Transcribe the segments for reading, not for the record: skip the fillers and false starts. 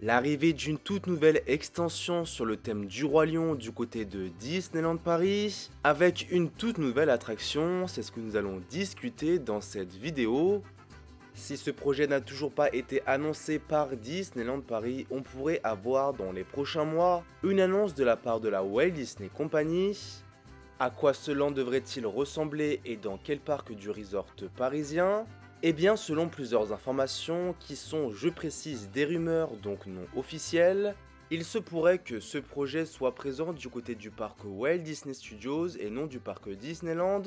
L'arrivée d'une toute nouvelle extension sur le thème du Roi Lion du côté de Disneyland Paris, avec une toute nouvelle attraction, c'est ce que nous allons discuter dans cette vidéo. Si ce projet n'a toujours pas été annoncé par Disneyland Paris, on pourrait avoir dans les prochains mois une annonce de la part de la Walt Disney Company. À quoi ce land devrait-il ressembler et dans quel parc du resort parisien? Eh bien, selon plusieurs informations qui sont, je précise, des rumeurs donc non officielles, il se pourrait que ce projet soit présent du côté du parc Walt Disney Studios et non du parc Disneyland,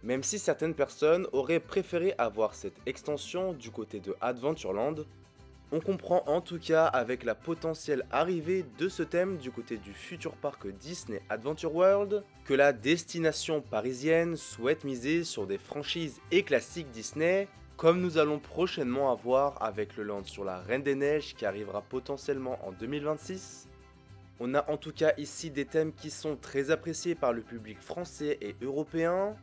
même si certaines personnes auraient préféré avoir cette extension du côté de Adventureland. On comprend en tout cas avec la potentielle arrivée de ce thème du côté du futur parc Disney Adventure World que la destination parisienne souhaite miser sur des franchises et classiques Disney, comme nous allons prochainement avoir avec le land sur la Reine des Neiges qui arrivera potentiellement en 2026. On a en tout cas ici des thèmes qui sont très appréciés par le public français et européen.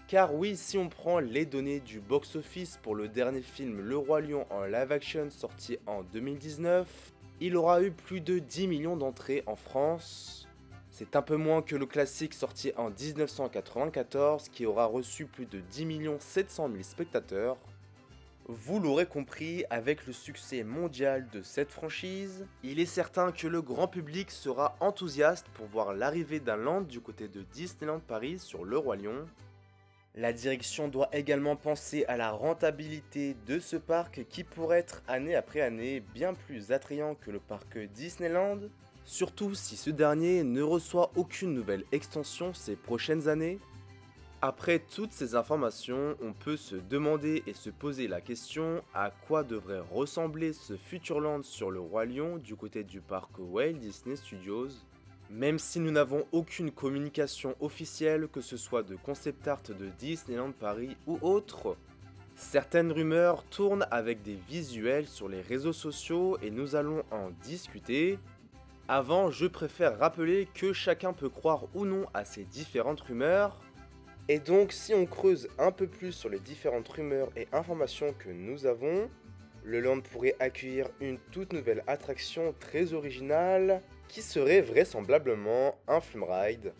Car oui, si on prend les données du box-office pour le dernier film Le Roi Lion en live-action sorti en 2019, il aura eu plus de 10 millions d'entrées en France. C'est un peu moins que le classique sorti en 1994 qui aura reçu plus de 10 700 000 spectateurs. Vous l'aurez compris, avec le succès mondial de cette franchise, il est certain que le grand public sera enthousiaste pour voir l'arrivée d'un land du côté de Disneyland Paris sur Le Roi Lion. La direction doit également penser à la rentabilité de ce parc qui pourrait être année après année bien plus attrayant que le parc Disneyland, surtout si ce dernier ne reçoit aucune nouvelle extension ces prochaines années. Après toutes ces informations, on peut se demander et se poser la question à quoi devrait ressembler ce Futureland sur le Roi Lion du côté du parc Walt Disney Studios. Même si nous n'avons aucune communication officielle, que ce soit de concept art de Disneyland Paris ou autre, certaines rumeurs tournent avec des visuels sur les réseaux sociaux et nous allons en discuter. Avant, je préfère rappeler que chacun peut croire ou non à ces différentes rumeurs. Et donc, si on creuse un peu plus sur les différentes rumeurs et informations que nous avons, le land pourrait accueillir une toute nouvelle attraction très originale qui serait vraisemblablement un Flumride.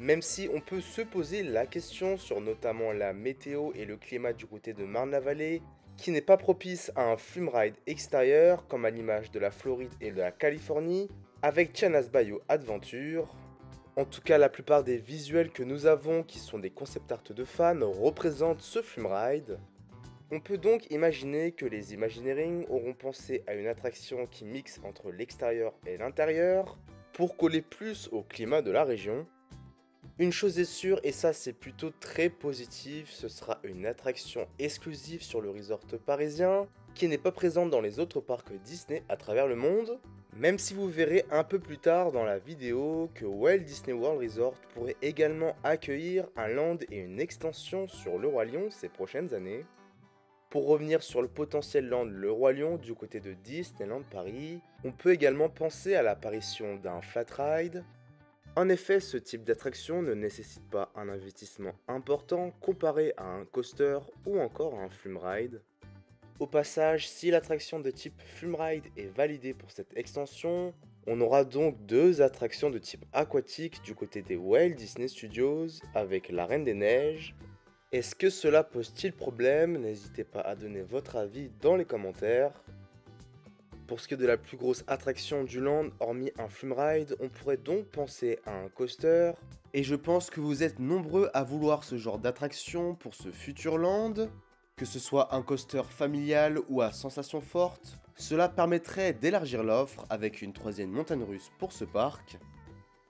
Même si on peut se poser la question sur notamment la météo et le climat du côté de Marne-la-Vallée, qui n'est pas propice à un Flumride extérieur comme à l'image de la Floride et de la Californie, avec Tiana's Bayou Adventure. En tout cas, la plupart des visuels que nous avons, qui sont des concept art de fans, représentent ce Flumride. On peut donc imaginer que les Imagineering auront pensé à une attraction qui mixe entre l'extérieur et l'intérieur pour coller plus au climat de la région. Une chose est sûre, et ça c'est plutôt très positif, ce sera une attraction exclusive sur le resort parisien qui n'est pas présente dans les autres parcs Disney à travers le monde. Même si vous verrez un peu plus tard dans la vidéo que Walt Disney World Resort pourrait également accueillir un land et une extension sur le Roi Lion ces prochaines années. Pour revenir sur le potentiel land Le Roi Lion du côté de Disneyland Paris, on peut également penser à l'apparition d'un flat ride. En effet, ce type d'attraction ne nécessite pas un investissement important comparé à un coaster ou encore à un Flumride. Au passage, si l'attraction de type Flumride est validée pour cette extension, on aura donc deux attractions de type aquatique du côté des Walt Disney Studios avec la Reine des Neiges. Est-ce que cela pose-t-il problème? N'hésitez pas à donner votre avis dans les commentaires. Pour ce qui est de la plus grosse attraction du land, hormis un Flumride, on pourrait donc penser à un coaster. Et je pense que vous êtes nombreux à vouloir ce genre d'attraction pour ce futur land. Que ce soit un coaster familial ou à sensation forte, cela permettrait d'élargir l'offre avec une troisième montagne russe pour ce parc.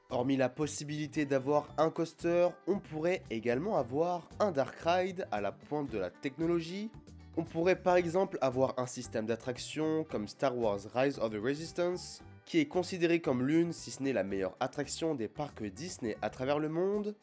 Hormis la possibilité d'avoir un coaster, on pourrait également avoir un dark ride à la pointe de la technologie. On pourrait par exemple avoir un système d'attraction comme Star Wars Rise of the Resistance, qui est considéré comme l'une, si ce n'est la meilleure attraction des parcs Disney à travers le monde.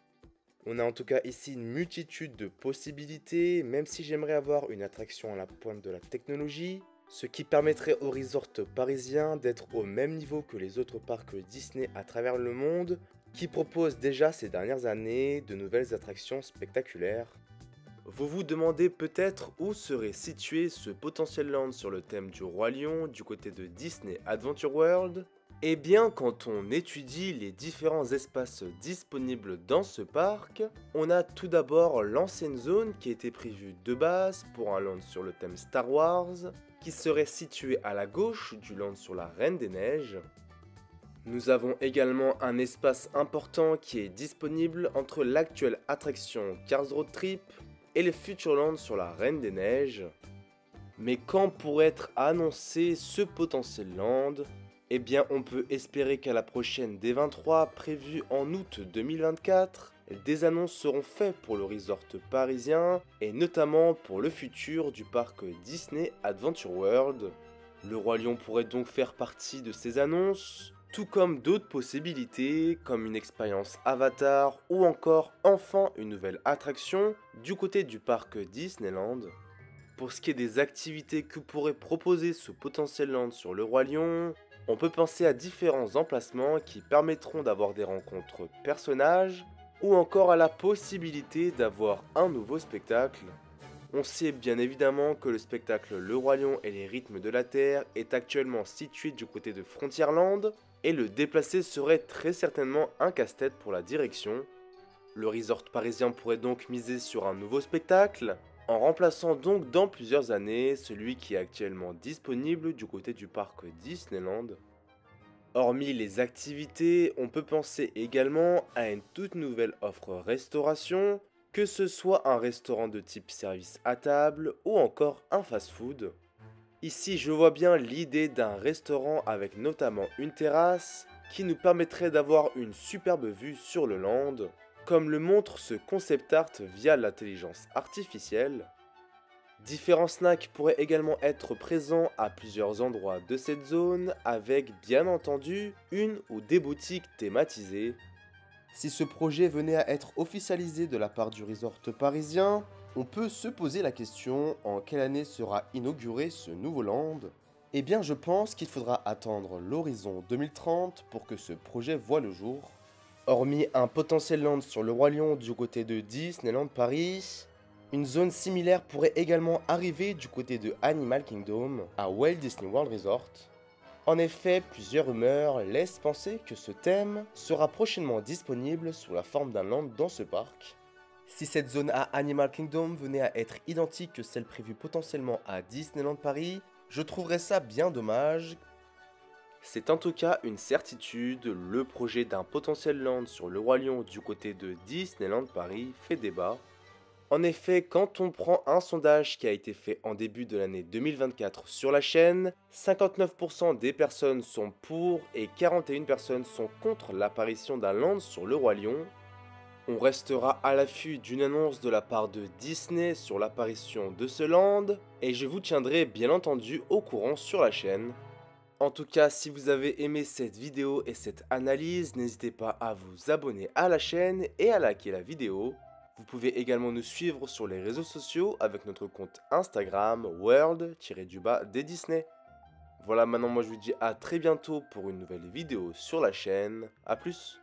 On a en tout cas ici une multitude de possibilités, même si j'aimerais avoir une attraction à la pointe de la technologie, ce qui permettrait au resort parisien d'être au même niveau que les autres parcs Disney à travers le monde, qui proposent déjà ces dernières années de nouvelles attractions spectaculaires. Vous vous demandez peut-être où serait situé ce potentiel land sur le thème du Roi Lion du côté de Disney Adventure World? Eh bien, quand on étudie les différents espaces disponibles dans ce parc, on a tout d'abord l'ancienne zone qui était prévue de base pour un land sur le thème Star Wars, qui serait situé à la gauche du land sur la Reine des Neiges. Nous avons également un espace important qui est disponible entre l'actuelle attraction Cars Road Trip et les futurs lands sur la Reine des Neiges. Mais quand pourrait être annoncé ce potentiel land? Eh bien, on peut espérer qu'à la prochaine D23 prévue en août 2024, des annonces seront faites pour le resort parisien et notamment pour le futur du parc Disney Adventure World. Le Roi Lion pourrait donc faire partie de ces annonces, tout comme d'autres possibilités comme une expérience Avatar ou encore enfin une nouvelle attraction du côté du parc Disneyland. Pour ce qui est des activités que pourrait proposer ce potentiel land sur le Roi Lion, on peut penser à différents emplacements qui permettront d'avoir des rencontres personnages ou encore à la possibilité d'avoir un nouveau spectacle. On sait bien évidemment que le spectacle Le Roi Lion et les rythmes de la Terre est actuellement situé du côté de Frontierland et le déplacer serait très certainement un casse-tête pour la direction. Le resort parisien pourrait donc miser sur un nouveau spectacle, en remplaçant donc dans plusieurs années celui qui est actuellement disponible du côté du parc Disneyland. Hormis les activités, on peut penser également à une toute nouvelle offre restauration, que ce soit un restaurant de type service à table ou encore un fast-food. Ici je vois bien l'idée d'un restaurant avec notamment une terrasse qui nous permettrait d'avoir une superbe vue sur le land, comme le montre ce concept art via l'intelligence artificielle. Différents snacks pourraient également être présents à plusieurs endroits de cette zone avec bien entendu une ou des boutiques thématisées. Si ce projet venait à être officialisé de la part du resort parisien, on peut se poser la question en quelle année sera inauguré ce nouveau land? Eh bien je pense qu'il faudra attendre l'horizon 2030 pour que ce projet voie le jour. Hormis un potentiel land sur le Roi Lion du côté de Disneyland Paris, une zone similaire pourrait également arriver du côté de Animal Kingdom à Walt Disney World Resort. En effet, plusieurs rumeurs laissent penser que ce thème sera prochainement disponible sous la forme d'un land dans ce parc. Si cette zone à Animal Kingdom venait à être identique que celle prévue potentiellement à Disneyland Paris, je trouverais ça bien dommage. C'est en tout cas une certitude, le projet d'un potentiel land sur le Roi Lion du côté de Disneyland Paris fait débat. En effet, quand on prend un sondage qui a été fait en début de l'année 2024 sur la chaîne, 59% des personnes sont pour et 41 personnes sont contre l'apparition d'un land sur le Roi Lion. On restera à l'affût d'une annonce de la part de Disney sur l'apparition de ce land, et je vous tiendrai bien entendu au courant sur la chaîne. En tout cas, si vous avez aimé cette vidéo et cette analyse, n'hésitez pas à vous abonner à la chaîne et à liker la vidéo. Vous pouvez également nous suivre sur les réseaux sociaux avec notre compte Instagram world-des Disney. Voilà, maintenant moi je vous dis à très bientôt pour une nouvelle vidéo sur la chaîne. A plus.